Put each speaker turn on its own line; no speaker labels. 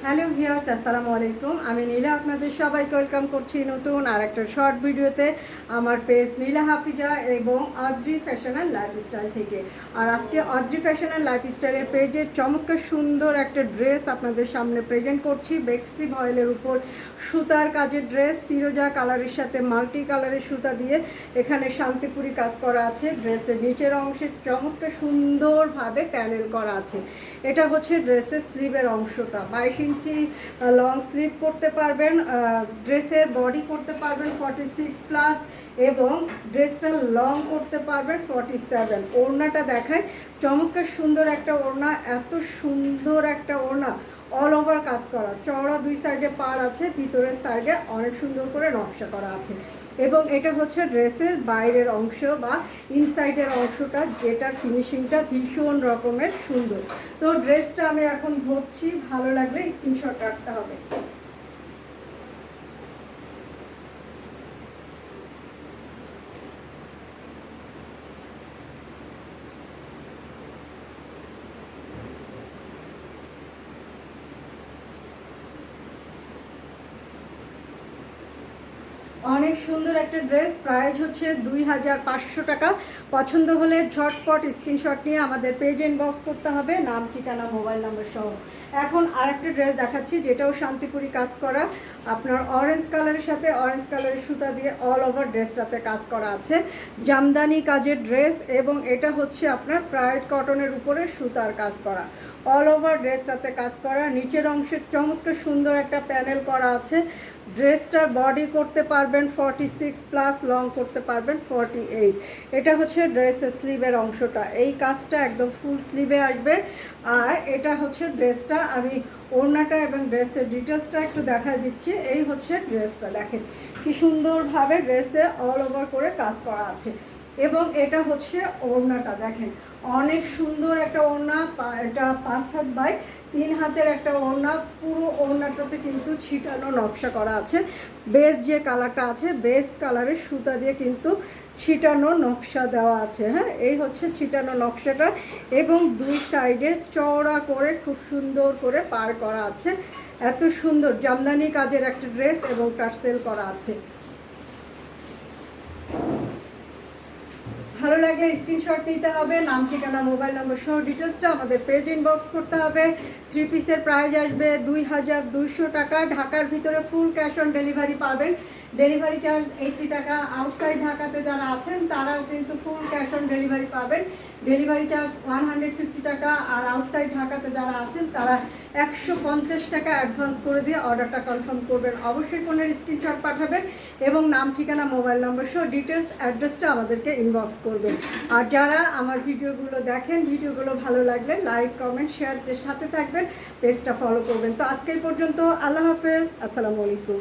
Hello viewers, আসসালামু আলাইকুম। আমি নীলা, আপনাদের সবাইকে ওয়েলকাম করছি নতুন আর একটা শর্ট ভিডিওতে আমার পেজ নীলা হাফিজা এবং অদ্রি ফ্যাশন অ্যান্ড লাইফস্টাইল থেকে। আর আজকে অদ্রি ফ্যাশন অ্যান্ড লাইফস্টাইলের পেজে চমৎকার সুন্দর একটা ড্রেস আপনাদের সামনে প্রেজেন্ট করছি। বেক্সি ভয়েলের উপর সুতার কাজের ড্রেস, ফিরোজা কালারের সাথে মাল্টি কালারের সুতা দিয়ে এখানে শান্তিপুরি কাজ করা আছে। ড্রেসের নিচের অংশে চমৎকার সুন্দরভাবে প্যানেল করা আছে। এটা হচ্ছে ড্রেসের স্লিভের অংশটা। 22 ইঞ্চি লং স্লিভ করতে পারবেন, ড্রেসের বডি করতে পারবেন 46+, এবং ড্রেসটা লং করতে পারবেন 47। ওড়নাটা দেখায়, চমৎকার সুন্দর একটা ওড়না, এত সুন্দর একটা ওড়না, অল ওভার কাজ করা, চওড়া দুই সাইডে পাড় আছে, ভিতরের সাইডে অনেক সুন্দর করে নকশা করা আছে। এবং এটা হচ্ছে ড্রেসের বাইরের অংশ বা ইনসাইডের অংশটা, যেটার ফিনিশিংটা ভীষণ রকমের সুন্দর। তো ড্রেসটা আমি এখন ধরছি, ভালো লাগলে স্ক্রিনশট রাখতে হবে। অনেক সুন্দর একটা ড্রেস, প্রাইস হচ্ছে 2500 টাকা। পছন্দ হলে ঝটপট স্ক্রিনশট নিয়ে আমাদের পেজ ইনবক্স করতে হবে, নাম, ঠিকানা, মোবাইল নাম্বার সহ। এখন আরেকটা ড্রেস দেখাচ্ছি, যেটাও শান্তিপুরি কাজ করা, আপনার অরেঞ্জ কালারের সাথে অরেঞ্জ কালারের সুতা দিয়ে অল ওভার ড্রেসটাতে কাজ করা আছে, জামদানি কাজের ড্রেস। এবং এটা হচ্ছে আপনার প্রাইড কটনের উপরে সুতার কাজ করা, অল ওভার ড্রেসটাতে কাজ করা। নিচের অংশে চমৎকার সুন্দর একটা প্যানেল করা আছে। ড্রেসটার বডি করতে পারবেন 46+, লং করতে পারবেন 48। এটা হচ্ছে ড্রেসের স্লিভের অংশটা, এই কাজটা একদম ফুল স্লিভে আসবে। আর এটা হচ্ছে ড্রেসটা, আমি ওড়নাটা এবং ড্রেসের ডিটেলসটা একটু দেখা দিচ্ছি। এই হচ্ছে ড্রেসটা, দেখেন কি সুন্দরভাবে ড্রেসে অল ওভার করে কাজ করা আছে। এবং এটা হচ্ছে ওড়নাটা, দেখেন অনেক সুন্দর একটা ওড়না, এটা 5 হাত বাই 3 হাতের একটা ওড়না। পুরো ওড়নাটাতে কিন্তু ছিটানো নকশা করা আছে। বেস যে কালারটা আছে, বেস কালারের সুতা দিয়ে কিন্তু ছিটানো নকশা দেওয়া আছে। হ্যাঁ, এই হচ্ছে ছিটানো নকশাটা। এবং দুই সাইডে চওড়া করে খুব সুন্দর করে পার করা আছে। এত সুন্দর জামদানি কাজের একটা ড্রেস এবং টার্সেল করা আছে। ভালো লাগলে স্ক্রিনশট নিতে হবে, নাম, ঠিকানা, মোবাইল নম্বর সহ ডিটেলসটা আমাদের পেজ ইনবক্স করতে হবে। 3 পিসের প্রাইস আসবে 2200 টাকা। ঢাকার ভিতরে ফুল ক্যাশ অন ডেলিভারি পাবেন, ডেলিভারি চার্জ 80 টাকা। আউটসাইড ঢাকাতে যারা আছেন তারাও কিন্তু ফুল ক্যাশ অন ডেলিভারি পাবেন, ডেলিভারি চার্জ 150 টাকা। আর আউটসাইড ঢাকাতে যারা আছেন তারা 150 টাকা অ্যাডভান্স করে দিয়ে অর্ডারটা কনফার্ম করবেন। অবশ্যই ফোনের স্ক্রিনশট পাঠাবেন এবং নাম, ঠিকানা, মোবাইল নম্বর সহ ডিটেলস অ্যাড্রেসটা আমাদেরকে ইনবক্স করবেন। আর যারা আমার ভিডিওগুলো দেখেন, ভিডিওগুলো ভালো লাগলে লাইক, কমেন্ট, শেয়ারদের সাথে থাকবেন, পেজটা ফলো করবেন। তো আজকে পর্যন্ত, আল্লাহ হাফেজ, আসসালামু আলাইকুম।